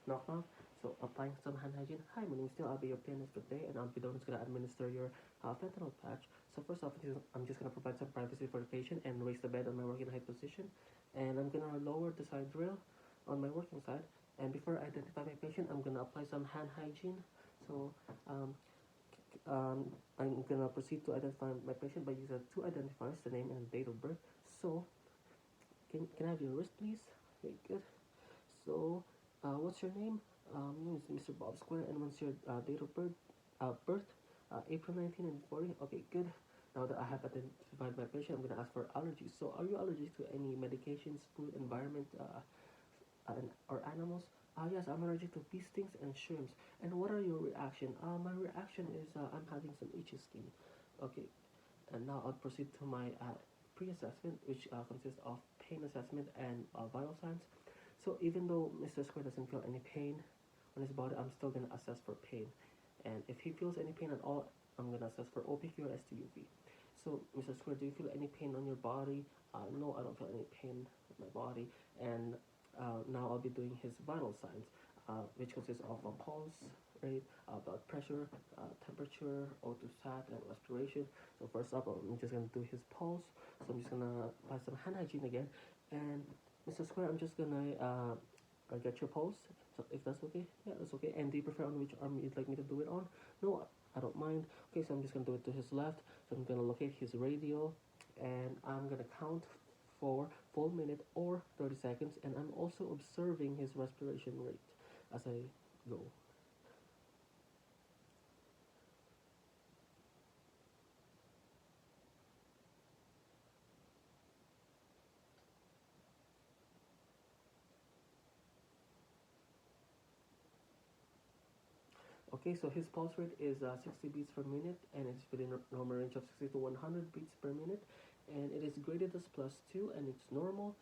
knock knock. So applying some hand hygiene. Hi, my name is Neil. I'll be your pianist today, and I'll be the one who's gonna administer your fentanyl patch. So first off, I'm just gonna provide some privacy for the patient and raise the bed on my working height position, and I'm gonna lower the side drill on my working side. And before I identify my patient, I'm gonna apply some hand hygiene. So um, I'm gonna proceed to identify my patient by using two identifiers, the name and date of birth. So can I have your wrist, please? Okay, good. So, what's your name? My name is Mr. Bob Square, and what's your date of birth? April 1940. Okay, good. Now that I have identified my patient, I'm gonna ask for allergies. So, are you allergic to any medications, food, environment, or animals? Yes, I'm allergic to bee stings and shrimps. And what are your reaction? My reaction is I'm having some itchy skin. Okay, and now I'll proceed to my pre-assessment, which consists of pain assessment and vital signs. So even though Mr. Square doesn't feel any pain on his body, I'm still gonna assess for pain. And if he feels any pain at all, I'm gonna assess for OPQ or STUV. So, Mr. Square, do you feel any pain on your body? No, I don't feel any pain on my body. And now I'll be doing his vital signs, which consists of a pulse rate, blood pressure, temperature, O2 sat, and respiration. So first up, I'm just gonna do his pulse. So I'm just gonna apply some hand hygiene again. And Mr. Square, I'm just gonna get your pulse. So if that's okay, yeah, that's okay. And do you prefer on which arm you'd like me to do it on? No, I don't mind. Okay, so I'm just gonna do it to his left. So I'm gonna locate his radial, and I'm gonna count for full minute or 30 seconds, and I'm also observing his respiration rate as I go. Okay, so his pulse rate is 60 beats per minute, and it's within a normal range of 60 to 100 beats per minute, and it is graded as +2, and it's normal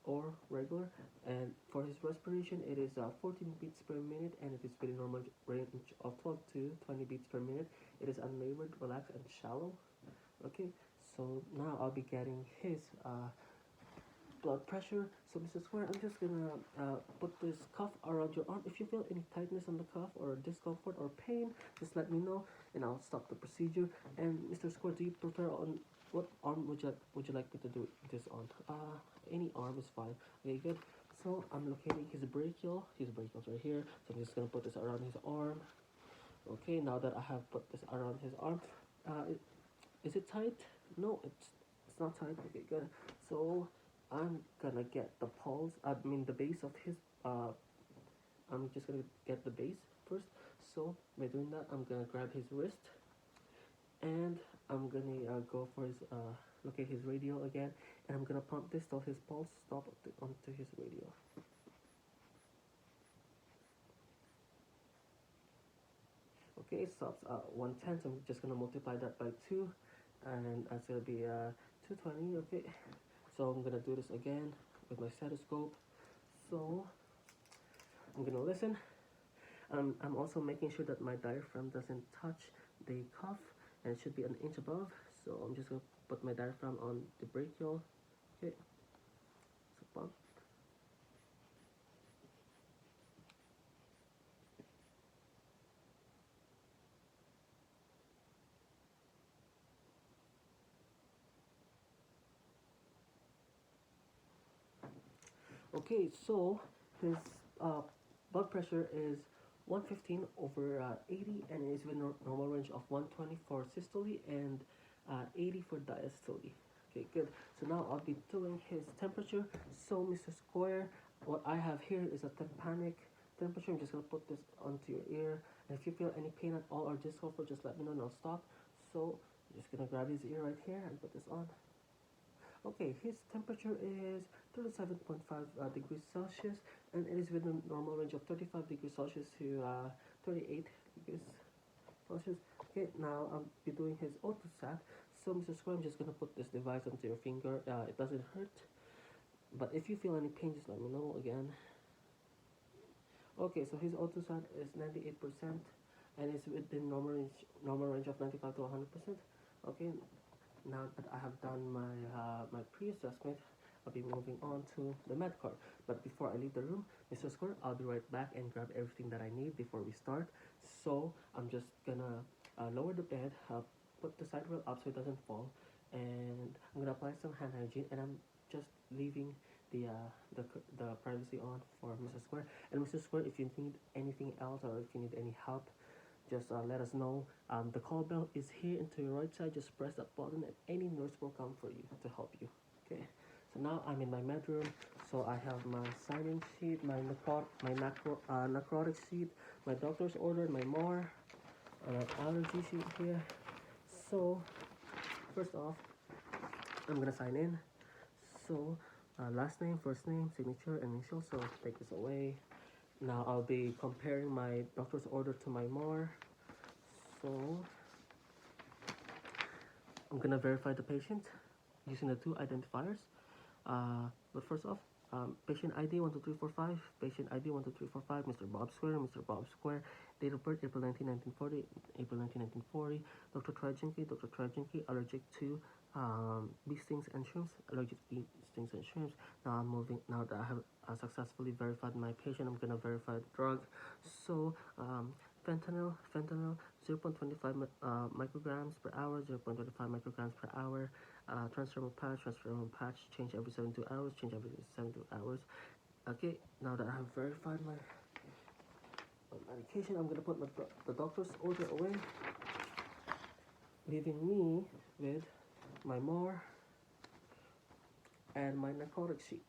or regular. And for his respiration, it is 14 beats per minute, and it is within normal range of 12 to 20 beats per minute. It is unlabored, relaxed, and shallow. Okay, so now I'll be getting his blood pressure. So Mrs. Square, I'm just gonna put this cuff around your arm. If you feel any tightness on the cuff or discomfort or pain, just let me know, and I'll stop the procedure. And Mr. Square, do you prefer on what arm would you like me to do this on? Any arm is fine. Okay, good. So I'm locating his brachial. His brachial's right here. So I'm just gonna put this around his arm. Okay, now that I have put this around his arm, uh, is it tight? No, it's not tight. Okay, good. So I'm gonna get the pulse. I mean the base of his. I'm just gonna get the base first. So by doing that, I'm gonna grab his wrist, and I'm gonna go for his locate his radial again, and I'm gonna pump this till his pulse stop onto his radial. Okay, it stops at 110. So I'm just gonna multiply that by 2, and that's gonna be 220. Okay, so I'm gonna do this again with my stethoscope. So I'm gonna listen. I'm also making sure that my diaphragm doesn't touch the cuff, and it should be an inch above. So I'm just gonna put my diaphragm on the brachial. Okay, so pump. Okay, so his uh, blood pressure is 115 over 80, and it is within normal range of 120 for systole and 80 for diastole. Okay, good. So now I'll be doing his temperature. So Mr. Square, what I have here is a tympanic temperature. I'm just gonna put this onto your ear, and if you feel any pain at all or discomfort, just let me know and I'll stop. So I'm just gonna grab his ear right here and put this on. Okay, his temperature is 37.5 degrees Celsius, and it is within the normal range of 35 degrees Celsius to 38 degrees Celsius. Okay, now I'll be doing his autosat. So, Mr. Square, I'm just gonna put this device onto your finger. It doesn't hurt, but if you feel any pain, just let me know again. Okay, so his autosat is 98%, and it's within normal range of 95 to 100%. Okay, now that I have done my my pre-assessment, I'll be moving on to the med card. But before I leave the room, Mr. Square, I'll be right back and grab everything that I need before we start. So I'm just gonna lower the bed, put the side rail up so it doesn't fall, and I'm gonna apply some hand hygiene, and I'm just leaving the uh, the privacy on for Mr. Square. And Mr. Square, if you need anything else or if you need any help, just let us know. The call bell is here and to your right side. Just press that button and any nurse will come for you to help you. Okay. So now I'm in my bedroom. So I have my sign-in sheet, my necrotic sheet, my doctor's order, my MAR, allergy sheet here. So first off, I'm gonna sign in. So last name, first name, signature, initial. So take this away. Now I'll be comparing my doctor's order to my MAR. So I'm gonna verify the patient using the two identifiers. But first off, patient ID 12345, patient ID 12345, Mr. Bob Square, Mr. Bob Square, date of birth April 19, 1940, April 19, 1940, Dr. Trajanki, allergic to bee stings and shrimps, allergic to bee stings and shrimps. Now that I have successfully verified my patient, I'm gonna verify the drug. So, fentanyl 0.25 micrograms per hour, 0.25 micrograms per hour. Transdermal patch, change every 72 hours, change every 72 hours. Okay, now that I have verified my medication, I'm gonna put the doctor's order away, leaving me with my MAR and my narcotic sheet.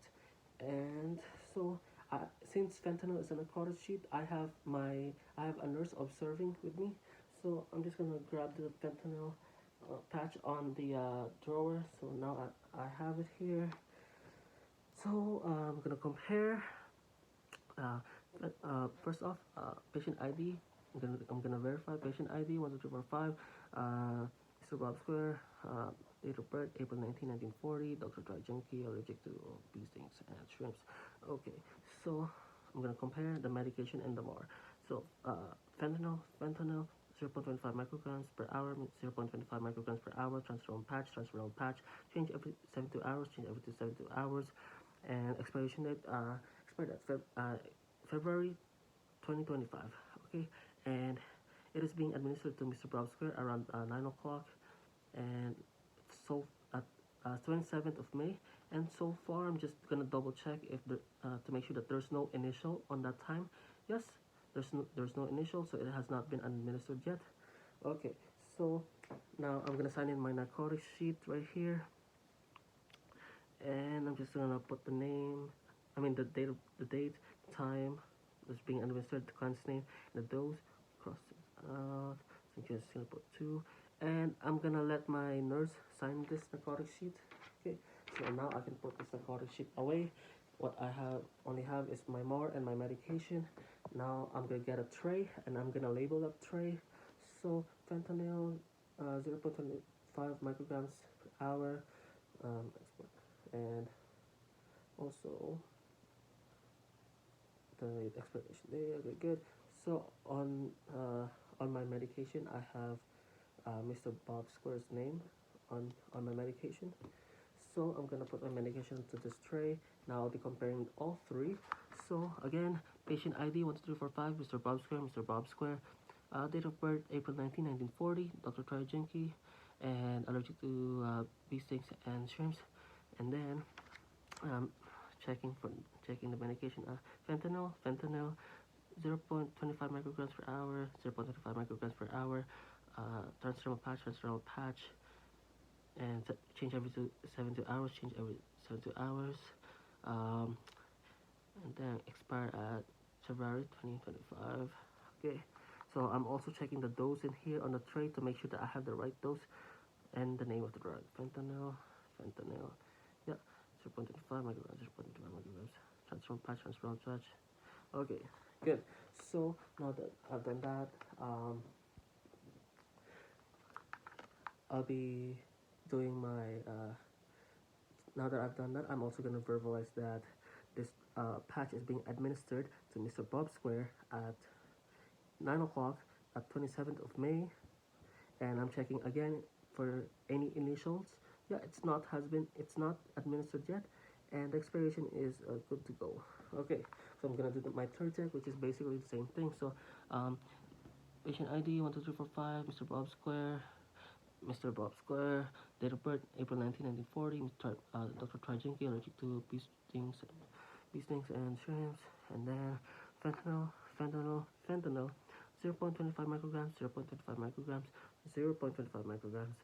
And so, since fentanyl is a narcotic sheet, I have a nurse observing with me. So I'm just gonna grab the fentanyl patch on the drawer. So now I have it here. So I'm gonna compare. First off, patient ID. I'm gonna verify patient ID 12345. Mr. Bob Square. Date of birth April 19, 1940. Dr. Dry Junkie, allergic to bee stings and shrimps. Okay, so I'm gonna compare the medication and the MAR. So fentanyl 0.25 micrograms per hour, 0.25 micrograms per hour, transdermal patch, change every 72 hours, and expiration date, expired at February 2025, okay, and it is being administered to Mr. Bob Square around 9 o'clock, and so at 27th of May, and so far I'm just gonna double check if to make sure that there's no initial on that time. Yes, there's no initial, so it has not been administered yet. Okay, so now I'm gonna sign in my narcotic sheet right here, and I'm just gonna put the name, the date, time that's being administered, the client's name, and the dose. Cross it out. So I'm just gonna put 2, and I'm gonna let my nurse sign this narcotic sheet. Okay, so now I can put this narcotic sheet away. What I only have is my MAR and my medication. Now I'm gonna get a tray and I'm gonna label that tray. So fentanyl 0.25 micrograms per hour, and also the expiration date. Okay, good. So on my medication, I have Mr. Bob Square's name on my medication. So I'm gonna put my medication to this tray. Now I'll be comparing all three. So again, patient ID 12345, Mr. Bob Square, Mr. Bob Square. Date of birth April 19, 1940. Dr. Trajanki, and allergic to bee stings and shrimps. And then checking the medication. Fentanyl 0.25 micrograms per hour, 0.25 micrograms per hour. Transdermal patch, and change every 72 hours. And then expire at February 2025. Okay, so I'm also checking the dose in here on the tray to make sure that I have the right dose and the name of the drug. Fentanyl, yeah, 0.25 micrograms, 0.25 micrograms. Transdermal patch. Okay, good. So now that I've done that, I'll be doing my now that I've done that, I'm also gonna verbalize that this patch is being administered to Mr. Bob Square at 9 o'clock at 27th of May, and I'm checking again for any initials. Yeah, it's not administered yet, and the expiration is good to go. Okay, so I'm gonna do my third check, which is basically the same thing. So patient ID 12345, Mr. Bob Square, Mr. Bob Square, date of birth April 19, 1940, Dr. Trajinki, allergic to bee stings and shrimps, and then fentanyl 0.25 micrograms, 0.25 micrograms, 0.25 micrograms,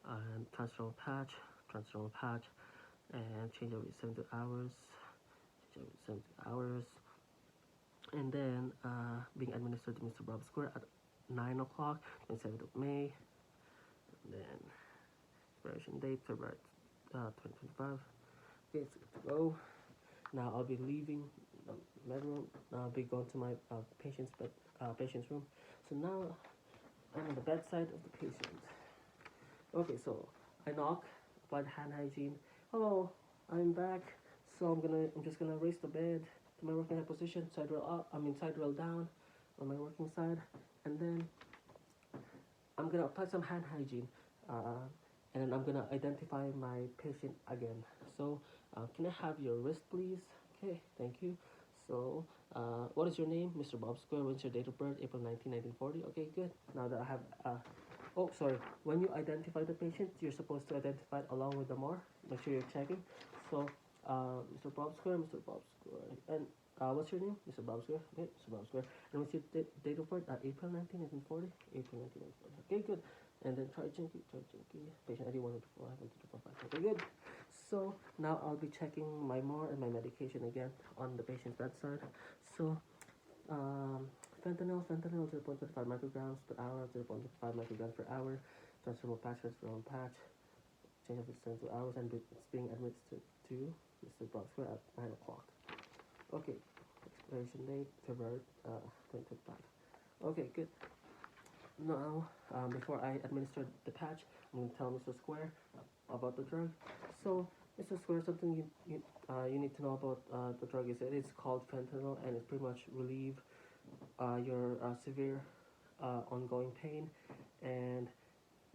and transdermal patch, and change every 70 hours, and then being administered to Mr. Bob Square at 9 o'clock, 27th of May, and then expiration date February 2025. Okay, it's good to go. Now I'll be leaving the bedroom. I'll be going to my patient's room. So now I'm on the bedside of the patient. Okay, so I knock, apply the hand hygiene. Hello, I'm back. So I'm just gonna raise the bed to my working head position, side roll up. Side roll down on my working side, and then I'm gonna apply some hand hygiene. And then I'm gonna identify my patient again. So can I have your wrist, please? Okay, thank you. So what is your name? Mr. Bob Square. When's your date of birth? April 19, 1940. Okay, good. Now that I have oh, sorry. When you identify the patient, you're supposed to identify it along with the MAR. Make sure you're checking. So, Mr. Bob Square, Mr. Bob Square. And what's your name? Mr. Bob Square. Okay, Mr. Bob Square. And what's your date of birth? April 19, 1940. April 19, 1940. Okay, good. And then try Jinky. Patient ID 124, 125. Okay, good. So, now I'll be checking my MAR and my medication again on the patient's bedside. So, fentanyl 0.25 micrograms per hour, 0.25 micrograms per hour, transdermal patch, change of its 2 hours, and it's being administered to Mr. Boxer at 9 o'clock. Okay, expiration date February 2025. Okay, good. Now, before I administer the patch, I'm going to tell Mr. Square about the drug. So, Mr. Square, something you need to know about the drug is it is called fentanyl, and it pretty much relieve your severe ongoing pain. And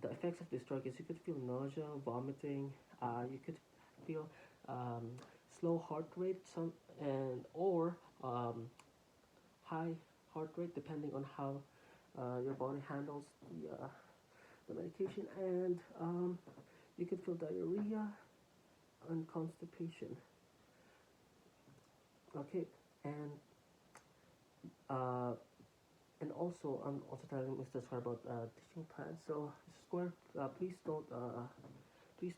the effects of this drug is you could feel nausea, vomiting, you could feel slow heart rate, or high heart rate, depending on how your body handles the medication, and you could feel diarrhea and constipation. Okay, and uh, and also I'm also telling Mr. Square about teaching plans. So Mr. Square, please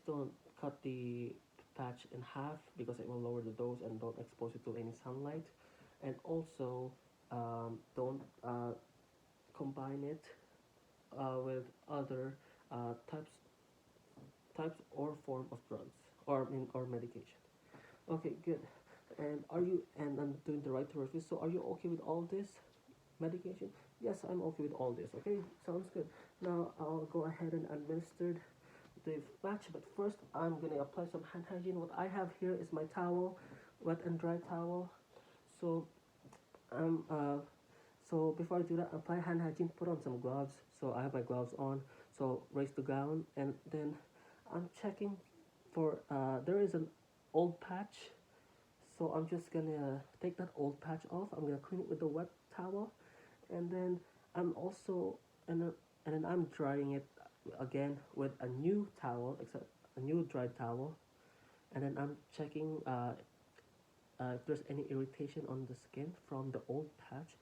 don't cut the patch in half because it will lower the dose, and don't expose it to any sunlight, and also don't combine it with other types or form of drugs or medication. Okay, good. And I'm doing the right to refuse. So are you okay with all this medication? Yes, I'm okay with all this. Okay, sounds good. Now I'll go ahead and administer the patch, but first I'm gonna apply some hand hygiene. What I have here is my towel, wet and dry towel. So so before I do that, apply hand hygiene. Put on some gloves. So I have my gloves on. So raise the gown, and then I'm checking for there is an old patch. So I'm just gonna take that old patch off. I'm gonna clean it with the wet towel, and then I'm also and then I'm drying it again with a new towel, except a new dry towel, and then I'm checking if there's any irritation on the skin from the old patch.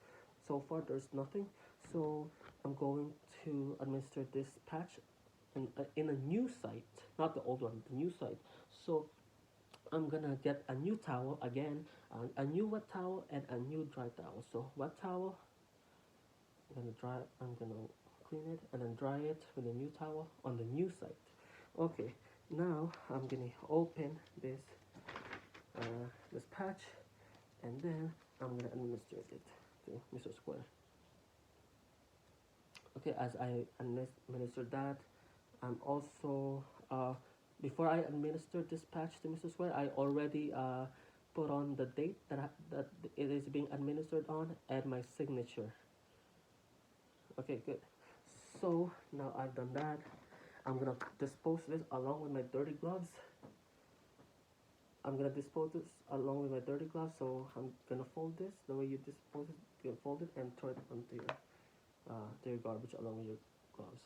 So far, there's nothing. So I'm going to administer this patch in a new site, not the old one, the new site. So I'm gonna get a new towel again, a new wet towel and a new dry towel. So wet towel, I'm gonna clean it and then dry it with a new towel on the new site. Okay, now I'm gonna open this patch, and then I'm gonna administer it to Mr. Square. Okay, as I administer that, I'm also before I administer this patch to Mr. Square, I already put on the date that it is being administered on and my signature. Okay, good. So now I've done that. I'm gonna dispose this along with my dirty gloves I'm gonna dispose this along with my dirty gloves. So I'm gonna fold this the way you dispose it. You fold it and throw it to your garbage along with your gloves.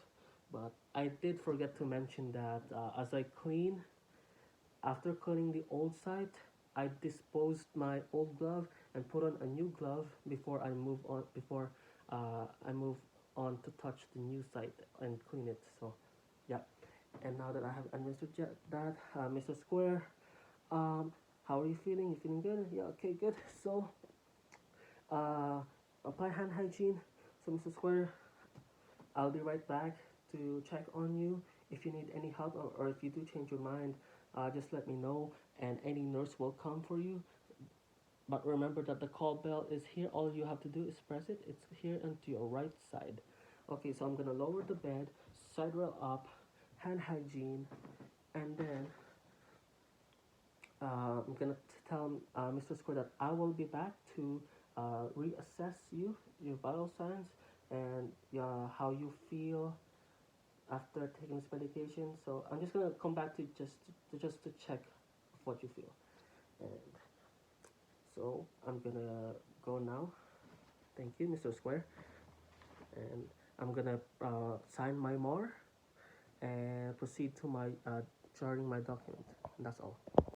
But I did forget to mention that as I clean, after cleaning the old side, I disposed my old glove and put on a new glove before I move on. Before I move on to touch the new side and clean it. So, yeah. And now that I have administered that, Mr. Square, um, how are you feeling? You feeling good? Yeah. Okay. Good. So, uh, apply hand hygiene. So, Mr. Square, I'll be right back to check on you. If you need any help or if you do change your mind, just let me know and any nurse will come for you. But remember that the call bell is here. All you have to do is press it. It's here and to your right side. Okay, so I'm gonna lower the bed, side rail up, hand hygiene, and then I'm gonna tell Mr. Square that I will be back to reassess you, your vital signs, and how you feel after taking this medication. So I'm just gonna come back to just to check what you feel. And so I'm gonna go now. Thank you, Mr. Square. And I'm gonna sign my MOR and proceed to my charting my document. And that's all.